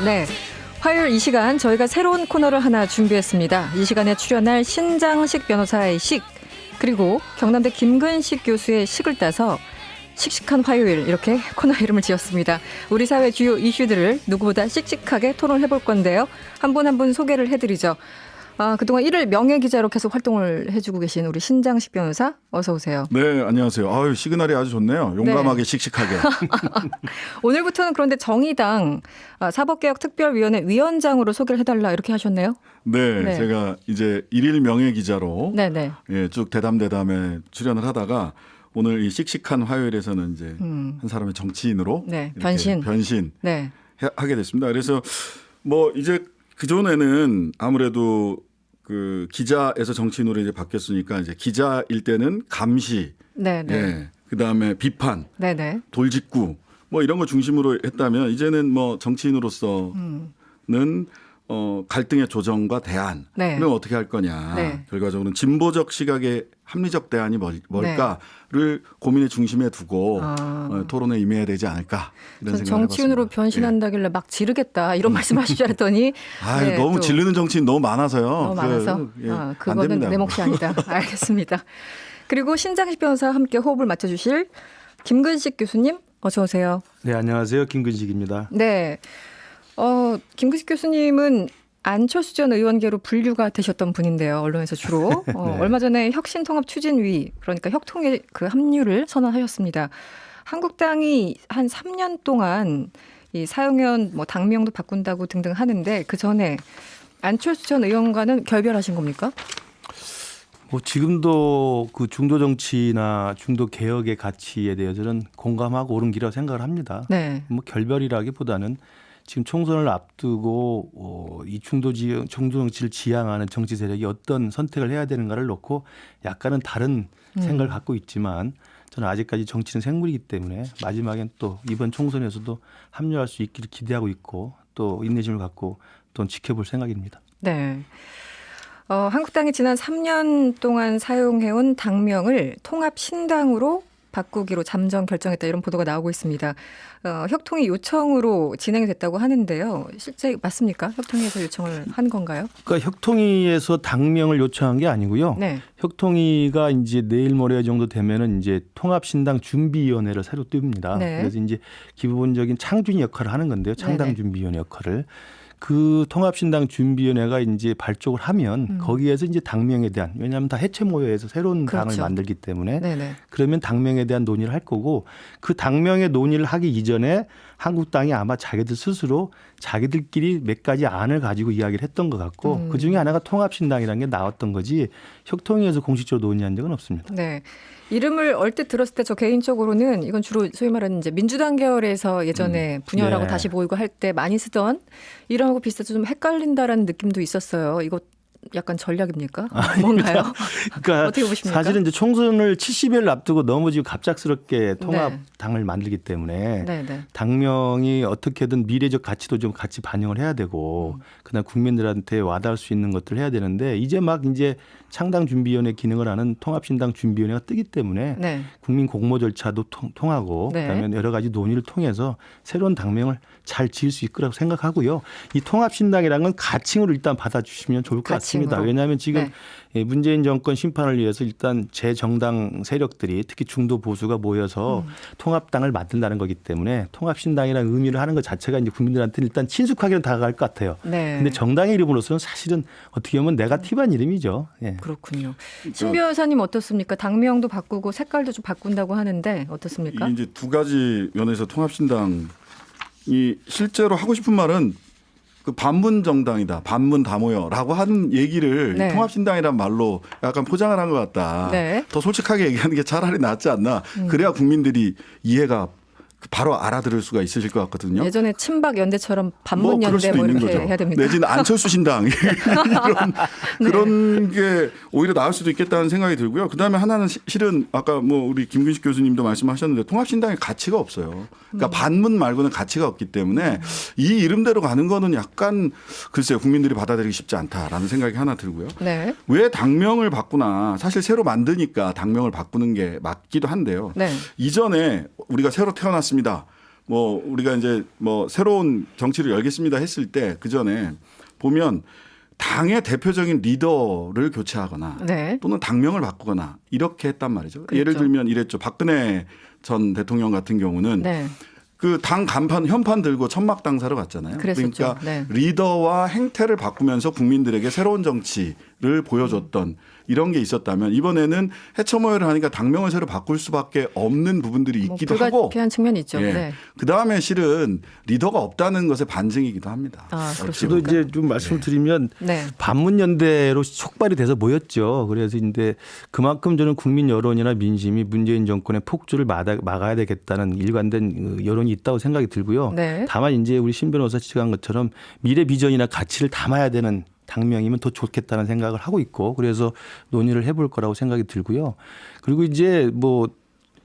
네. 화요일 이 시간 저희가 새로운 코너를 하나 준비했습니다. 이 시간에 출연할 신장식 변호사의 식, 그리고 경남대 김근식 교수의 식을 따서 씩씩한 화요일, 이렇게 코너 이름을 지었습니다. 우리 사회 주요 이슈들을 누구보다 씩씩하게 토론해볼 건데요. 한 분 한 분 소개를 해드리죠. 그동안 일일 명예기자로 계속 활동을 해주고 계신 우리 신장식 변호사, 어서 오세요. 네, 안녕하세요. 아유, 시그널이 아주 좋네요. 용감하게 씩씩하게. 오늘부터는 그런데 정의당 사법개혁특별위원회 위원장으로 소개를 해달라 이렇게 하셨네요. 네, 제가 이제 일일 명예기자로 예, 쭉 대담대담에 출연을 하다가 오늘 이 씩씩한 화요일에서는 이제 한 사람의 정치인으로 변신 하게 됐습니다. 그래서 뭐 이제 그전에는 아무래도 그 기자에서 정치인으로 이제 바뀌었으니까 이제 기자일 때는 감시, 예, 그다음에 비판, 돌직구 뭐 이런 거 중심으로 했다면 이제는 뭐 정치인으로서는 갈등의 조정과 대안, 그럼 어떻게 할 거냐. 결과적으로는 진보적 시각의 합리적 대안이 뭘까를 고민의 중심에 두고 토론에 임해야 되지 않을까 이런 생각을 정치인으로 해봤습니다. 변신한다길래 막 지르겠다 이런 말씀하실 줄 알았더니 너무 지르는 정치인 너무 많아서요. 너무 많아서 그거는 내 몫이 아니다. 알겠습니다. 그리고 신장식 변호사와 함께 호흡을 맞춰주실 김근식 교수님 어서 오세요. 네, 안녕하세요. 김근식입니다. 네. 김근식 교수님은 안철수 전 의원계로 분류가 되셨던 분인데요. 언론에서 주로. 얼마 전에 혁신통합추진위, 그러니까 혁통의 그 합류를 선언하셨습니다. 한국당이 한 3년 동안 이 사용해온 뭐 당명도 바꾼다고 등등 하는데 그 전에 안철수 전 의원과는 결별하신 겁니까? 뭐 지금도 그 중도 정치나 중도 개혁의 가치에 대해서는 공감하고 옳은 길이라고 생각을 합니다. 뭐 결별이라기보다는 지금 총선을 앞두고 이 중도 정치를 지향하는 정치 세력이 어떤 선택을 해야 되는가를 놓고 약간은 다른 생각을 갖고 있지만 저는 아직까지 정치는 생물이기 때문에 마지막엔 또 이번 총선에서도 합류할 수 있기를 기대하고 있고 또 인내심을 갖고 또 지켜볼 생각입니다. 네. 한국당이 지난 3년 동안 사용해온 당명을 통합신당으로 바꾸기로 잠정 결정했다 이런 보도가 나오고 있습니다. 혁통이 요청으로 진행이 됐다고 하는데요. 실제 맞습니까? 혁통위에서 요청을 한 건가요? 그러니까 혁통위에서 당명을 요청한 게 아니고요. 혁통위가 이제 내일 모레 정도 되면은 이제 통합신당 준비위원회를 새로 뜹니다. 그래서 이제 기본적인 창준 역할을 하는 건데요. 창당준비위원회 역할을. 그 통합신당 준비위원회가 이제 발족을 하면 거기에서 이제 당명에 대한, 왜냐하면 다 해체 모여서 새로운 당을 만들기 때문에 그러면 당명에 대한 논의를 할 거고 그 당명의 논의를 하기 이전에 한국당이 아마 자기들 스스로 자기들끼리 몇 가지 안을 가지고 이야기를 했던 것 같고 그중에 하나가 통합신당이라는 게 나왔던 거지 혁통위에서 공식적으로 논의한 적은 없습니다. 네. 이름을 얼핏 들었을 때 저 개인적으로는 이건 주로 소위 말하는 이제 민주당 계열에서 예전에 분열하고 다시 모이고 할 때 많이 쓰던 이름하고 비슷해서 좀 헷갈린다라는 느낌도 있었어요. 이거 약간 전략입니까? 뭔가요? 그러니까 어떻게 보십니까? 사실은 이제 총선을 70일 앞두고 너무 지금 갑작스럽게 통합당을 만들기 때문에 당명이 어떻게든 미래적 가치도 좀 같이 반영을 해야 되고 그다음 국민들한테 와닿을 수 있는 것들을 해야 되는데 이제 막 이제 창당준비위원회 기능을 하는 통합신당 준비위원회가 뜨기 때문에 국민 공모 절차도 통하고 그다음에 여러 가지 논의를 통해서 새로운 당명을 잘 지을 수 있을 거라고 생각하고요. 이 통합신당이라는 건 가칭으로 일단 받아주시면 좋을 것 같습니다. 왜냐하면 지금 문재인 정권 심판을 위해서 일단 재정당 세력들이 특히 중도 보수가 모여서 통합당을 만든다는 거기 때문에 통합신당이라는 의미를 하는 것 자체가 이제 국민들한테는 일단 친숙하게 다가갈 것 같아요. 그런데 정당의 이름으로서는 사실은 어떻게 보면 네거티브한 이름이죠. 그렇군요. 신 변호사님 어떻습니까? 당명도 바꾸고 색깔도 좀 바꾼다고 하는데 어떻습니까? 이게 이제 두 가지 면에서 통합신당이 실제로 하고 싶은 말은 그 반문 정당이다, 반문 다 모여라고 하는 얘기를 통합신당이란 말로 약간 포장을 한 것 같다. 더 솔직하게 얘기하는 게 차라리 낫지 않나. 그래야 국민들이 이해가 바로 알아들을 수가 있으실 것 같거든요. 예전에 친박 연대처럼 반문 연대 뭐 이렇게 해야 됩니까? 내지는 안철수 신당 그런 게 오히려 나을 수도 있겠다는 생각이 들고요. 그다음에 하나는 실은 아까 뭐 우리 김근식 교수님도 말씀하셨는데 통합신당의 가치가 없어요. 그러니까 반문 말고는 가치가 없기 때문에 이 이름대로 가는 거는 약간 글쎄요, 국민들이 받아들이기 쉽지 않다라는 생각이 하나 들고요. 왜 당명을 바꾸나, 사실 새로 만드니까 당명을 바꾸는 게 맞기도 한데요. 이전에 우리가 새로 태어났습니다. 뭐 우리가 이제 뭐 새로운 정치를 열겠습니다 했을 때 그 전에 보면 당의 대표적인 리더를 교체하거나 네. 또는 당명을 바꾸거나 이렇게 했단 말이죠. 그렇죠. 예를 들면 이랬죠. 박근혜 전 대통령 같은 경우는 네. 그 당 간판 현판 들고 천막 당사로 갔잖아요. 그랬었죠. 그러니까 네. 리더와 행태를 바꾸면서 국민들에게 새로운 정치를 보여줬던 이런 게 있었다면 이번에는 해처모여를 하니까 당명을 새로 바꿀 수밖에 없는 부분들이 뭐 있기도 하고 불가피한 측면이 있죠. 예. 네. 그다음에 실은 리더가 없다는 것의 반증이기도 합니다. 아, 저도 그렇습니까? 이제 좀 말씀드리면 네. 반문연대로 촉발이 돼서 모였죠. 그래서 이제 그만큼 저는 국민 여론이나 민심이 문재인 정권의 폭주를 막아야 되겠다는 일관된 여론이 있다고 생각이 들고요. 네. 다만 이제 우리 신 변호사 지적한 것처럼 미래 비전이나 가치를 담아야 되는 당명이면 더 좋겠다는 생각을 하고 있고 그래서 논의를 해볼 거라고 생각이 들고요. 그리고 이제 뭐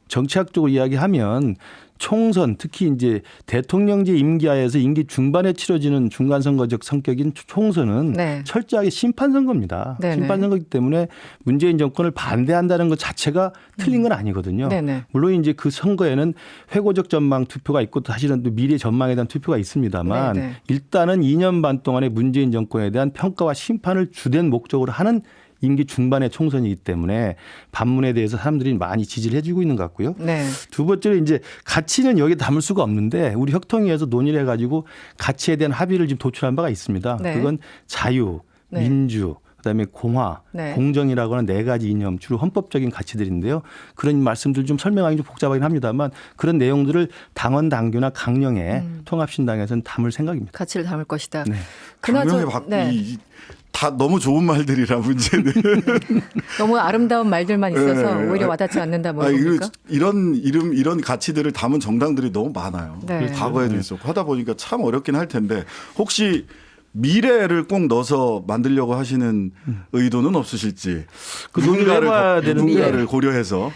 정치학적으로 이야기하면 총선 특히 이제 대통령제 임기하에서 임기 중반에 치러지는 중간선거적 성격인 총선은 네. 철저하게 심판선거입니다. 네네. 심판선거이기 때문에 문재인 정권을 반대한다는 것 자체가 틀린 건 아니거든요. 네네. 물론 이제 그 선거에는 회고적 전망 투표가 있고 또 사실은 또 미래 전망에 대한 투표가 있습니다만 네네. 일단은 2년 반 동안의 문재인 정권에 대한 평가와 심판을 주된 목적으로 하는 임기 중반의 총선이기 때문에 반문에 대해서 사람들이 많이 지지를 해주고 있는 것 같고요. 네. 두 번째로 이제 가치는 여기에 담을 수가 없는데 우리 혁통위에서 논의를 해가지고 가치에 대한 합의를 지금 도출한 바가 있습니다. 네. 그건 자유, 네. 민주, 그다음에 공화, 네. 공정이라고 하는 네 가지 이념, 주로 헌법적인 가치들인데요. 그런 말씀들 좀 설명하기 좀 복잡하긴 합니다만 그런 내용들을 당원 당규나 강령에 통합신당에서는 담을 생각입니다. 가치를 담을 것이다. 네. 당명에 네. 다 너무 좋은 말들이라 문제는 너무 아름다운 말들만 있어서 네. 오히려 와닿지 않는다 뭐 아니, 겁니까? 이런 이름 이런 가치들을 담은 정당들이 너무 많아요. 네. 과거에도 있었고 하다 보니까 참 어렵긴 할 텐데 혹시 미래를 꼭 넣어서 만들려고 하시는 의도는 없으실지 그 논의를 해봐야 되는데 누군가를 고려해서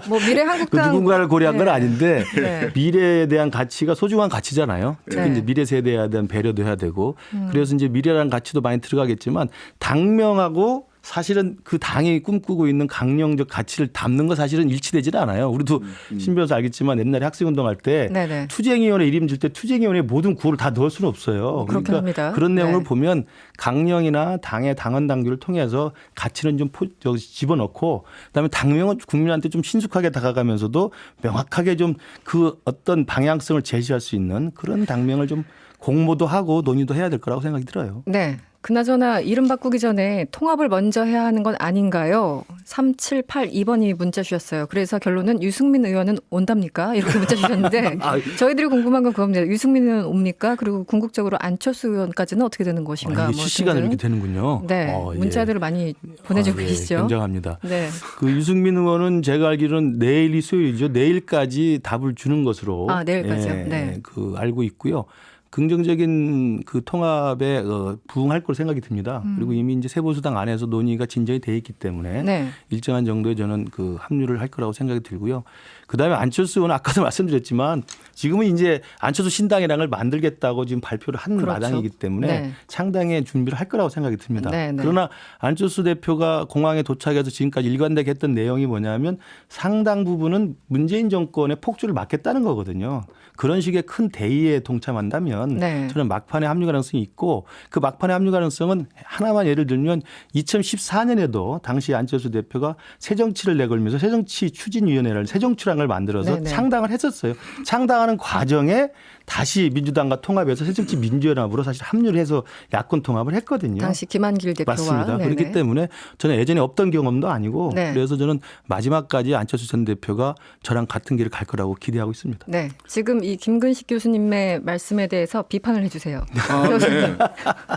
뭐 미래 그 한국당 누군가를 고려한 건 아닌데 네. 미래에 대한 가치가 소중한 가치잖아요. 특히 네. 이제 미래 세대에 대한 배려도 해야 되고 그래서 이제 미래라는 가치도 많이 들어가겠지만 당명하고 사실은 그 당이 꿈꾸고 있는 강령적 가치를 담는 거 사실은 일치되지는 않아요. 우리도 신변호사 알겠지만 옛날에 학생운동할 때 네네. 투쟁위원회 이름 줄 때 투쟁위원회 모든 구호를 다 넣을 수는 없어요. 그렇긴 합니다. 그런 내용을 네. 보면 강령이나 당의 당원 당규를 통해서 가치는 좀 집어넣고 그다음에 당명은 국민한테 좀 신속하게 다가가면서도 명확하게 좀 그 어떤 방향성을 제시할 수 있는 그런 당명을 좀 공모도 하고 논의도 해야 될 거라고 생각이 들어요. 네. 그나저나 이름 바꾸기 전에 통합을 먼저 해야 하는 건 아닌가요? 3782번이 문자 주셨어요. 그래서 결론은 유승민 의원은 온답니까? 이렇게 문자 주셨는데 저희들이 궁금한 건 그겁니다. 유승민 의원 옵니까? 그리고 궁극적으로 안철수 의원까지는 어떻게 되는 것인가? 이게 실시간으로 이렇게 되는군요. 네. 예. 문자들을 많이 보내주고 계시죠. 굉장합니다. 네. 그 유승민 의원은 제가 알기로는 내일이 수요일이죠. 내일까지 답을 주는 것으로 내일까지요? 네. 그 알고 있고요. 긍정적인 그 통합에 부응할 걸 생각이 듭니다. 그리고 이미 이제 세보수당 안에서 논의가 진전이 돼 있기 때문에 네. 일정한 정도의 저는 그 합류를 할 거라고 생각이 들고요. 그다음에 안철수 의원은 아까도 말씀드렸지만 지금은 이제 안철수 신당이랑을 만들겠다고 지금 발표를 한 그렇죠. 마당이기 때문에 네. 창당의 준비를 할 거라고 생각이 듭니다. 네, 네. 그러나 안철수 대표가 공항에 도착해서 지금까지 일관되게 했던 내용이 뭐냐면 상당 부분은 문재인 정권의 폭주를 막겠다는 거거든요. 그런 식의 큰 대의에 동참한다면 네. 저는 막판에 합류 가능성이 있고 그 막판에 합류 가능성은 하나만 예를 들면 2014년에도 당시 안철수 대표가 새정치를 내걸면서 새정치 추진위원회를 새정치랑을 만들어서 네네. 창당을 했었어요. 창당하는 과정에 다시 민주당과 통합해서 새정치 민주연합으로 사실 합류를 해서 야권 통합을 했거든요. 당시 김한길 대표와. 맞습니다. 네네. 그렇기 때문에 저는 예전에 없던 경험도 아니고 네. 그래서 저는 마지막까지 안철수 전 대표가 저랑 같은 길을 갈 거라고 기대하고 있습니다. 네. 지금 이 김근식 교수님의 말씀에 대해서 비판을 해주세요. 네.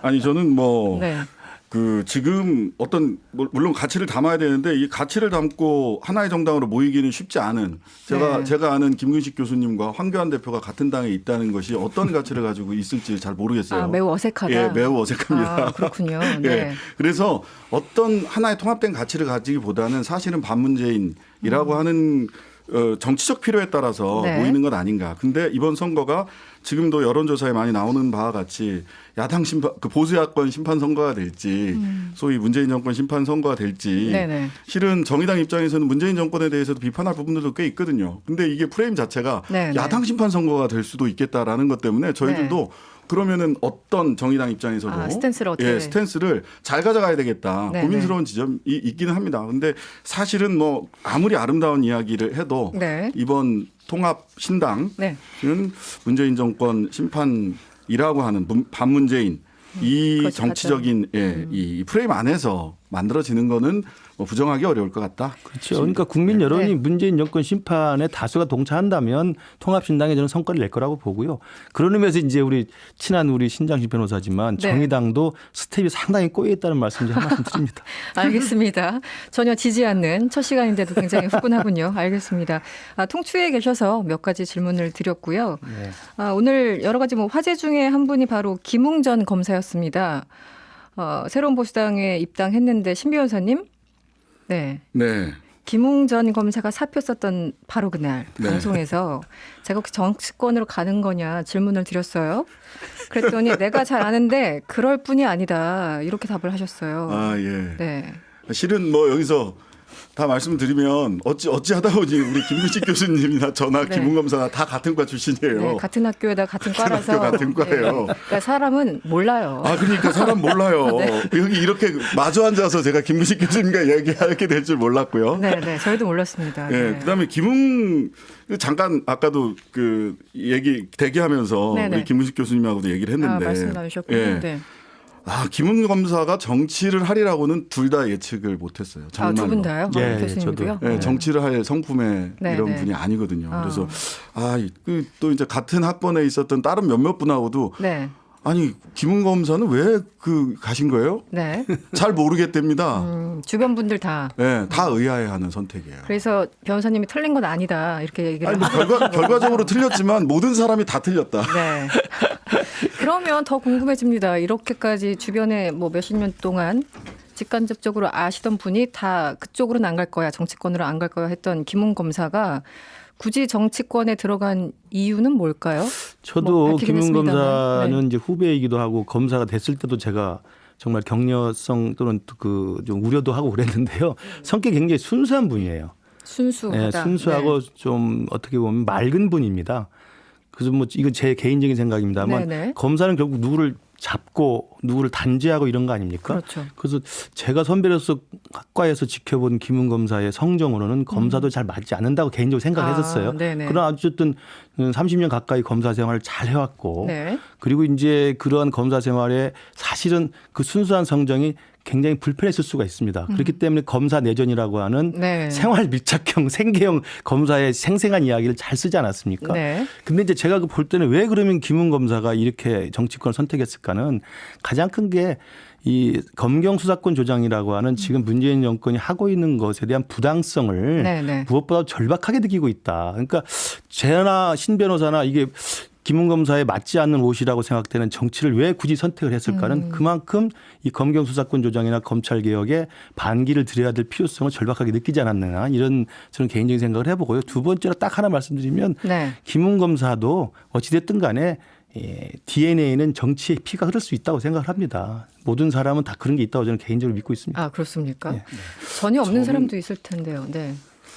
아니 저는 뭐 네. 그 지금 어떤 물론 가치를 담아야 되는데 이 가치를 담고 하나의 정당으로 모이기는 쉽지 않은 네. 제가 아는 김근식 교수님과 황교안 대표가 같은 당에 있다는 것이 어떤 가치를 가지고 있을지 잘 모르겠어요. 매우 어색하다. 예, 매우 어색합니다. 그렇군요. 네. 예, 그래서 어떤 하나의 통합된 가치를 가지기보다는 사실은 반문재인이라고 하는 정치적 필요에 따라서 네. 모이는 것 아닌가. 근데 이번 선거가 지금도 여론조사에 많이 나오는 바와 같이 야당 심판, 그 보수 야권 심판 선거가 될지 소위 문재인 정권 심판 선거가 될지 네네. 실은 정의당 입장에서는 문재인 정권에 대해서도 비판할 부분들도 꽤 있거든요. 근데 이게 프레임 자체가 네네. 야당 심판 선거가 될 수도 있겠다라는 것 때문에 저희들도 그러면은 어떤 정의당 입장에서도 스탠스를 어떻게 예, 스탠스를 잘 가져가야 되겠다. 네네. 고민스러운 지점이 있기는 합니다. 근데 사실은 뭐 아무리 아름다운 이야기를 해도 네. 이번 통합 신당은 네. 문재인 정권 심판이라고 하는 반문재인 이 그것이 정치적인 이 프레임 안에서 만들어지는 거는 뭐 부정하기 어려울 것 같다. 그렇죠. 그러니까 국민 여론이 네. 문재인 정권 심판에 다수가 동차한다면 통합신당에 저는 성과를 낼 거라고 보고요. 그런 의미에서 이제 우리 친한 우리 신장식 변호사지만 네. 정의당도 스텝이 상당히 꼬여 있다는 말씀 좀 한 말씀 드립니다. 알겠습니다. 전혀 지지 않는 첫 시간인데도 굉장히 후끈하군요. 알겠습니다. 통추에 계셔서 몇 가지 질문을 드렸고요. 네. 오늘 여러 가지 뭐 화제 중에 한 분이 바로 김웅전 검사였습니다. 새로운 보수당에 입당했는데 신 변호사님, 네. 네. 김웅전 검사가 사표 썼던 바로 그날 네. 방송에서 제가 혹시 정치권으로 가는 거냐 질문을 드렸어요. 그랬더니 내가 잘 아는데 그럴 뿐이 아니다 이렇게 답을 하셨어요. 아 예. 네. 실은 뭐 여기서 다 말씀드리면 어찌하다 보니 우리 김근식 교수님이나 저나 네. 김웅 검사나 다 같은 과 출신이에요. 네, 같은 학교에다 같은 과라서 학교 같은 과예요. 네. 그러니까 사람은 몰라요. 아, 그러니까 사람 몰라요. 네. 여기 이렇게 마주 앉아서 제가 김근식 교수님과 얘기하게 될 줄 몰랐고요. 네, 네, 저희도 몰랐습니다. 예, 네. 그다음에 김웅 잠깐 아까도 그 얘기 대기하면서 네네. 우리 김근식 교수님하고도 얘기를 했는데, 말씀 나누셨군요. 예. 네. 김웅 검사가 정치를 하리라고는 둘 다 예측을 못했어요. 정말로. 두 분 다요? 예, 교수님도요? 예, 정치를 할 성품의 네, 이런 네. 분이 아니거든요. 그래서 또 이제 같은 학번에 있었던 다른 몇몇 분하고도 네. 아니 김웅 검사는 왜 가신 거예요? 네. 잘 모르겠답니다. 주변 분들 다. 네, 다 의아해하는 선택이에요. 그래서 변호사님이 틀린 건 아니다 이렇게 얘기를 아니, 뭐 결과적으로 틀렸지만 모든 사람이 다 틀렸다. 네. 그러면 더 궁금해집니다. 이렇게까지 주변에 뭐 몇십 년 동안 직간접적으로 아시던 분이 다 그쪽으로는 안 갈 거야, 정치권으로 안 갈 거야 했던 김웅 검사가 굳이 정치권에 들어간 이유는 뭘까요? 저도 뭐 밝히긴 김웅 했습니다만. 검사는 네. 이제 후배이기도 하고 검사가 됐을 때도 제가 정말 격려성 또는 그 좀 우려도 하고 그랬는데요. 성격이 굉장히 순수한 분이에요. 순수하다. 네, 순수하고 좀 어떻게 보면 맑은 분입니다. 그래서 뭐 이건 제 개인적인 생각입니다만 네네. 검사는 결국 누구를 잡고 누구를 단죄하고 이런 거 아닙니까? 그렇죠. 그래서 제가 선배로서 학과에서 지켜본 김웅 검사의 성정으로는 검사도 잘 맞지 않는다고 개인적으로 생각했었어요. 네네. 그러나 어쨌든 30년 가까이 검사 생활을 잘 해왔고 네. 그리고 이제 그러한 검사 생활에 사실은 그 순수한 성정이 굉장히 불편했을 수가 있습니다. 그렇기 때문에 검사 내전이라고 하는 네. 생활 밀착형 생계형 검사의 생생한 이야기를 잘 쓰지 않았습니까? 네. 근데 이제 제가 볼 때는 왜 그러면 김웅 검사가 이렇게 정치권을 선택했을까는 가장 큰 게 이 검경 수사권 조장이라고 하는 지금 문재인 정권이 하고 있는 것에 대한 부당성을 네네. 무엇보다 절박하게 느끼고 있다. 그러니까 제나 신 변호사나 이게 김웅 검사에 맞지 않는 옷이라고 생각되는 정치를 왜 굳이 선택을 했을까는 그만큼 이 검경 수사권 조장이나 검찰 개혁에 반기를 드려야 될 필요성을 절박하게 느끼지 않았느냐 이런 저는 개인적인 생각을 해보고요. 두 번째로 딱 하나 말씀드리면 네. 김웅 검사도 어찌됐든 간에 DNA는 정치의 피가 흐를 수 있다고 생각을 합니다. 모든 사람은 다 그런 게 있다고 저는 개인적으로 믿고 있습니다. 아, 그렇습니까? 네. 전혀 없는 저는- 사람도 있을 텐데요. 네.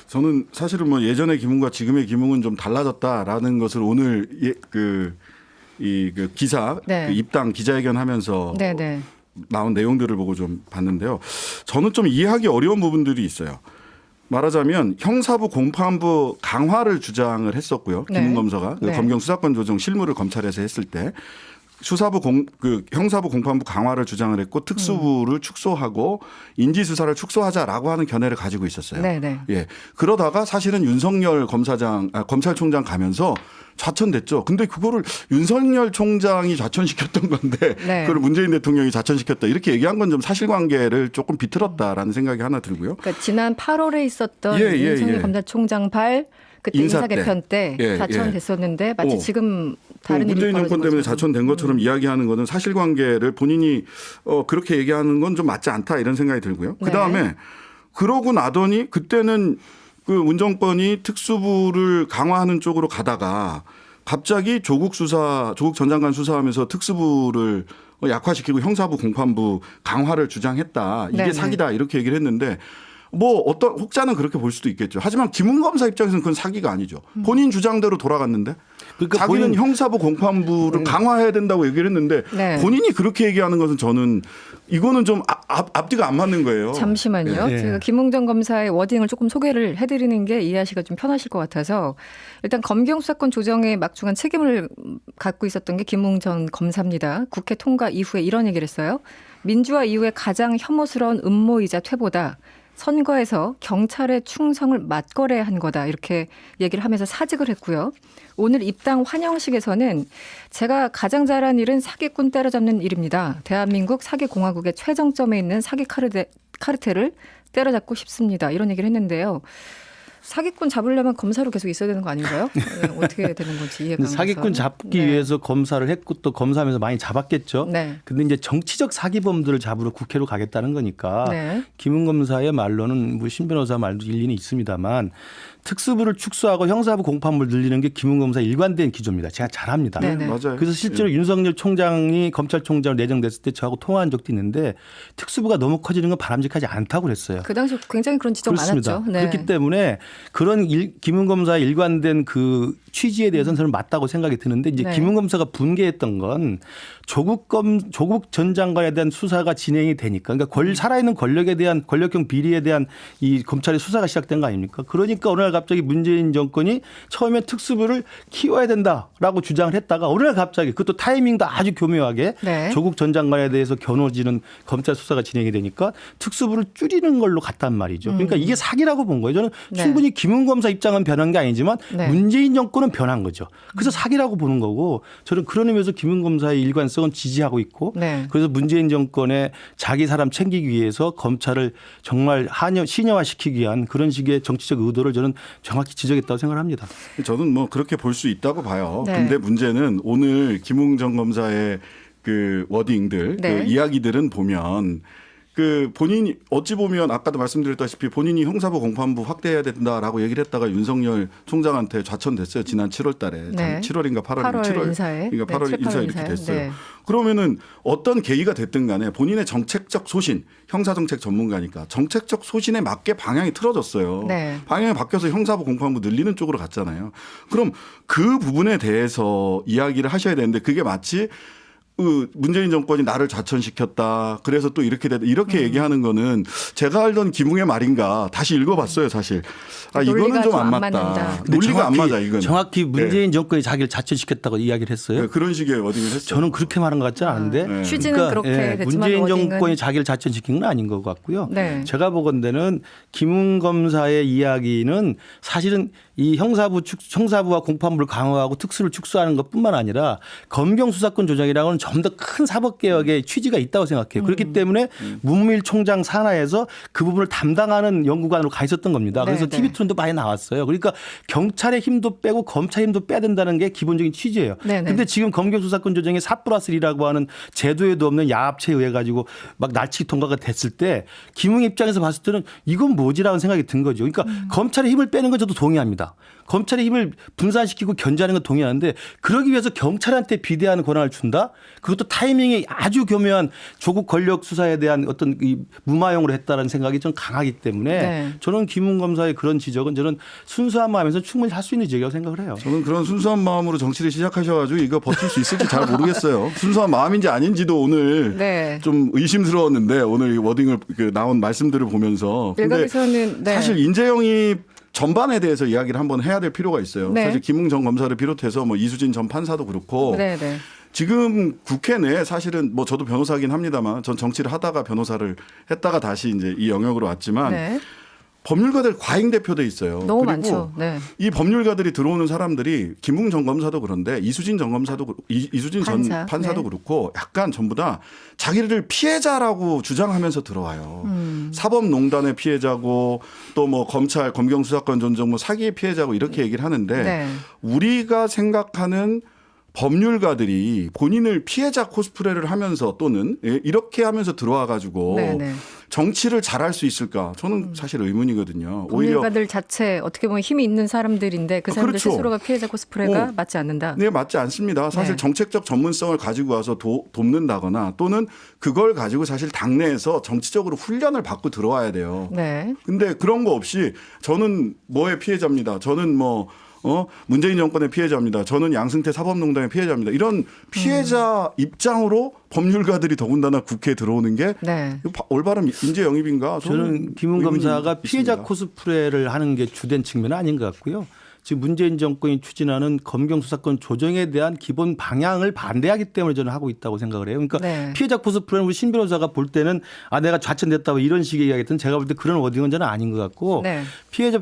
저는 사실은 뭐 예전의 김웅과 지금의 김웅은 좀 달라졌다라는 것을 오늘 그 기사 네. 그 입당 기자회견하면서 네네. 나온 내용들을 보고 좀 봤는데요. 저는 좀 이해하기 어려운 부분들이 있어요. 말하자면 형사부 공판부 강화를 주장을 했었고요. 네. 김웅 검사가 그 네. 검경 수사권 조정 실무를 검찰에서 했을 때 형사부 공판부 강화를 주장을 했고 특수부를 축소하고 인지 수사를 축소하자라고 하는 견해를 가지고 있었어요. 네네. 예. 그러다가 사실은 윤석열 검찰총장 가면서 좌천됐죠. 근데 그거를 윤석열 총장이 좌천시켰던 건데 네. 그걸 문재인 대통령이 좌천시켰다. 이렇게 얘기한 건 좀 사실관계를 조금 비틀었다라는 생각이 하나 들고요. 그러니까 지난 8월에 있었던 예, 예, 윤석열 예. 검찰총장 그때 인사 인사 개편 때 예, 좌천됐었는데 마치 지금 다른 일이 문재인 정권 벌어진 때문에 것처럼. 좌천된 것처럼 이야기하는 것은 사실관계를 본인이 그렇게 얘기하는 건 좀 맞지 않다 이런 생각이 들고요. 네. 그다음에 그러고 나더니 그때는 그 문정권이 특수부를 강화하는 쪽으로 가다가 갑자기 조국 전 장관 수사하면서 특수부를 약화시키고 형사부 공판부 강화를 주장했다. 이게 네네. 사기다 이렇게 얘기를 했는데 뭐 어떤 혹자는 그렇게 볼 수도 있겠죠. 하지만 김웅 검사 입장에서는 그건 사기가 아니죠. 본인 주장대로 돌아갔는데 그러니까 자기는 형사부 공판부를 강화해야 된다고 얘기를 했는데 네. 본인이 그렇게 얘기하는 것은 저는 이거는 좀 앞뒤가 안 맞는 거예요. 잠시만요. 네. 제가 김웅정 검사의 워딩을 조금 소개를 해드리는 게 이해하시기가 좀 편하실 것 같아서 일단 검경 수사권 조정에 막중한 책임을 갖고 있었던 게 김웅정 검사입니다. 국회 통과 이후에 이런 얘기를 했어요. 민주화 이후에 가장 혐오스러운 음모이자 퇴보다. 선거에서 경찰의 충성을 맞거래한 거다 이렇게 얘기를 하면서 사직을 했고요. 오늘 입당 환영식에서는 제가 가장 잘한 일은 사기꾼 때려잡는 일입니다. 대한민국 사기공화국의 최정점에 있는 사기 카르텔을 때려잡고 싶습니다. 이런 얘기를 했는데요. 사기꾼 잡으려면 검사로 계속 있어야 되는 거 아닌가요? 네, 어떻게 되는 건지 이해가 안 가서. 사기꾼 잡기 네. 위해서 검사를 했고 또 검사하면서 많이 잡았겠죠. 네. 근데 이제 정치적 사기범들을 잡으러 국회로 가겠다는 거니까 네. 김웅 검사의 말로는 뭐 신 변호사 말도 일리는 있습니다만 특수부를 축소하고 형사부 공판부를 늘리는 게 김웅 검사 일관된 기조입니다. 제가 잘합니다. 네네. 맞아요. 그래서 실제로 윤석열 총장이 검찰총장으로 내정됐을 때 저하고 통화한 적도 있는데 특수부가 너무 커지는 건 바람직하지 않다고 그랬어요. 그 당시 굉장히 그런 지적 그렇습니다. 많았죠. 네. 그렇기 때문에 그런 김웅 검사의 일관된 그 취지에 대해서는 저는 맞다고 생각이 드는데 이제 네. 김웅 검사가 분개했던 건 조국 전 장관에 대한 수사가 진행이 되니까 그러니까 살아있는 권력에 대한 권력형 비리에 대한 이 검찰의 수사가 시작된 거 아닙니까? 그러니까 어느 날 갑자기 문재인 정권이 처음에 특수부를 키워야 된다라고 주장을 했다가 어느 날 갑자기 그것도 타이밍도 아주 교묘하게 네. 조국 전 장관에 대해서 겨눠지는 검찰 수사가 진행이 되니까 특수부를 줄이는 걸로 갔단 말이죠. 그러니까 이게 사기라고 본 거예요. 저는 네. 충분히 김웅 검사 입장은 변한 게 아니지만 네. 문재인 정권은 변한 거죠. 그래서 사기라고 보는 거고 저는 그런 의미에서 김웅 검사의 일관성은 지지하고 있고 네. 그래서 문재인 정권의 자기 사람 챙기기 위해서 검찰을 정말 신여화시키기 위한 그런 식의 정치적 의도를 저는 정확히 지적했다고 생각합니다. 저는 뭐 그렇게 볼 수 있다고 봐요. 네. 근데 문제는 오늘 김웅 전 검사의 그 워딩들, 네. 그 이야기들은 보면 그 본인이 어찌 보면 아까도 말씀드렸다시피 본인이 형사부 공판부 확대해야 된다라고 얘기를 했다가 윤석열 총장한테 좌천됐어요. 지난 7월 달에. 네. 7월인가 8월 8월 인사에. 그러니까 8월 네, 인사 7월 이렇게 인사에. 됐어요. 네. 그러면은 어떤 계기가 됐든 간에 본인의 정책적 소신, 형사정책 전문가니까 정책적 소신에 맞게 방향이 틀어졌어요. 네. 방향이 바뀌어서 형사부 공판부 늘리는 쪽으로 갔잖아요. 그럼 그 부분에 대해서 이야기를 하셔야 되는데 그게 마치 문재인 정권이 나를 좌천시켰다. 그래서 또 이렇게 됐다. 이렇게 얘기하는 거는 제가 알던 김웅의 말인가 다시 읽어봤어요, 사실. 이거는 좀 안 맞다. 맞는다. 논리가 안 맞아, 이건. 정확히 문재인 정권이 자기를 자천시켰다고 이야기를 했어요. 네, 그런 식의 워딩을 했어요. 저는 그렇게 말한 것 같지는 않은데 네. 취지는 그렇게 됐지만 문재인 워딩은. 정권이 자기를 자천시킨 건 아닌 것 같고요. 네. 제가 보건대는 김웅 검사의 이야기는 사실은 이 형사부와 공판부를 강화하고 특수를 축소하는 것뿐만 아니라 검경 수사권 조정이라고는 좀 더 큰 사법개혁의 취지가 있다고 생각해요. 그렇기 때문에 문무일 총장 산하에서 그 부분을 담당하는 연구관으로 가 있었던 겁니다. 그래서 네, TV 토론도 많이 나왔어요. 그러니까 경찰의 힘도 빼고 검찰의 힘도 빼야 된다는 게 기본적인 취지예요. 네, 네. 근데 지금 검경 수사권 조정이 4+1이라고 하는 제도에도 없는 야합체에 의해 가지고 막 날치기 통과가 됐을 때 김웅 입장에서 봤을 때는 이건 뭐지라는 생각이 든 거죠. 그러니까 검찰의 힘을 빼는 건 저도 동의합니다. 검찰의 힘을 분산시키고 견제하는 건 동의하는데 그러기 위해서 경찰한테 비대하는 권한을 준다? 그것도 타이밍이 아주 교묘한 조국 권력 수사에 대한 어떤 이 무마용으로 했다는 생각이 좀 강하기 때문에 네. 저는 김웅 검사의 그런 지적은 저는 순수한 마음에서 충분히 할 수 있는 지적이라고 생각을 해요. 저는 그런 순수한 마음으로 정치를 시작하셔가지고 이거 버틸 수 있을지 잘 모르겠어요. 순수한 마음인지 아닌지도 오늘 네. 좀 의심스러웠는데 오늘 이 워딩을 나온 말씀들을 보면서. 근데 일각에서는 네. 사실 인재영이 전반에 대해서 이야기를 한번 해야 될 필요가 있어요. 네. 사실 김웅 전 검사를 비롯해서 뭐 이수진 전 판사도 그렇고 네, 네. 지금 국회 내에 사실은 뭐 저도 변호사긴 합니다만 전 정치를 하다가 변호사를 했다가 다시 이제 이 영역으로 왔지만 네. 법률가들 과잉대표돼 있어요. 너무 그리고 많죠. 네. 이 법률가들이 들어오는 사람들이 김웅 전 검사도 그런데 이수진 전 검사도 이수진 전 판사도 네. 그렇고 약간 전부 다 자기를 피해자라고 주장하면서 들어와요. 사법농단의 피해자고 또 뭐 검찰 검경 수사권 존중 뭐 사기의 피해자고 이렇게 얘기를 하는데 네. 우리가 생각하는 법률가들이 본인을 피해자 코스프레를 하면서 또는 이렇게 하면서 들어와 가지고 정치를 잘할 수 있을까? 저는 사실 의문이거든요. 법률가들 자체 어떻게 보면 힘이 있는 사람들인데 그 사람들 그렇죠. 스스로가 피해자 코스프레가 맞지 않는다. 네, 맞지 않습니다. 사실 정책적 전문성을 가지고 와서 돕는다거나 또는 그걸 가지고 사실 당내에서 정치적으로 훈련을 받고 들어와야 돼요. 네. 근데 그런 거 없이 저는 뭐의 피해자입니다. 저는 문재인 정권의 피해자입니다. 저는 양승태 사법농단의 피해자입니다. 이런 피해자 입장으로 법률가들이 더군다나 국회에 들어오는 게 올바른 인재 영입인가? 저는 김웅 검사가 피해자 코스프레를 하는 게 주된 측면은 아닌 것 같고요. 지금 문재인 정권이 추진하는 검경 수사권 조정에 대한 기본 방향을 반대하기 때문에 저는 하고 있다고 생각을 해요. 그러니까 피해자 코스프레는 우리 신 변호사가 볼 때는 내가 좌천됐다 이런 식의 이야기했던 제가 볼 때 그런 워딩은 저는 아닌 것 같고 피해자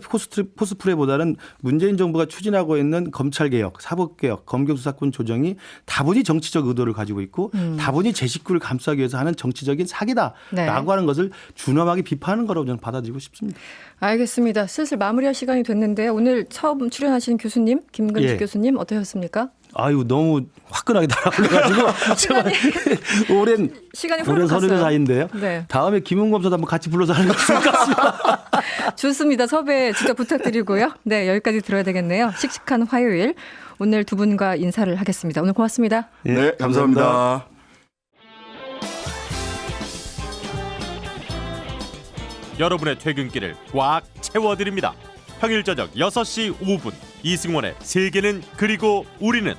코스프레보다는 문재인 정부가 추진하고 있는 검찰개혁, 사법개혁, 검경 수사권 조정이 다분히 정치적 의도를 가지고 있고 다분히 제 식구를 감싸기 위해서 하는 정치적인 사기다라고 하는 것을 준엄하게 비판하는 거라고 저는 받아들이고 싶습니다. 알겠습니다. 슬슬 마무리할 시간이 됐는데요. 오늘 처음 출연하신 교수님, 김근식 교수님 어떠셨습니까? 아유, 너무 화끈하게 달아올려가지고 제가 오랜 선후배 사이인데요. 다음에 김웅 검사도 한번 같이 불러서 하는 게 좋을 것 같습니다. 좋습니다. 섭외 직접 부탁드리고요. 네, 여기까지 들어야 되겠네요. 씩씩한 화요일. 오늘 두 분과 인사를 하겠습니다. 오늘 고맙습니다. 네, 감사합니다. 여러분의 퇴근길을 꽉 채워드립니다. 평일 저녁 6시 5분 이승원의 세계는 그리고 우리는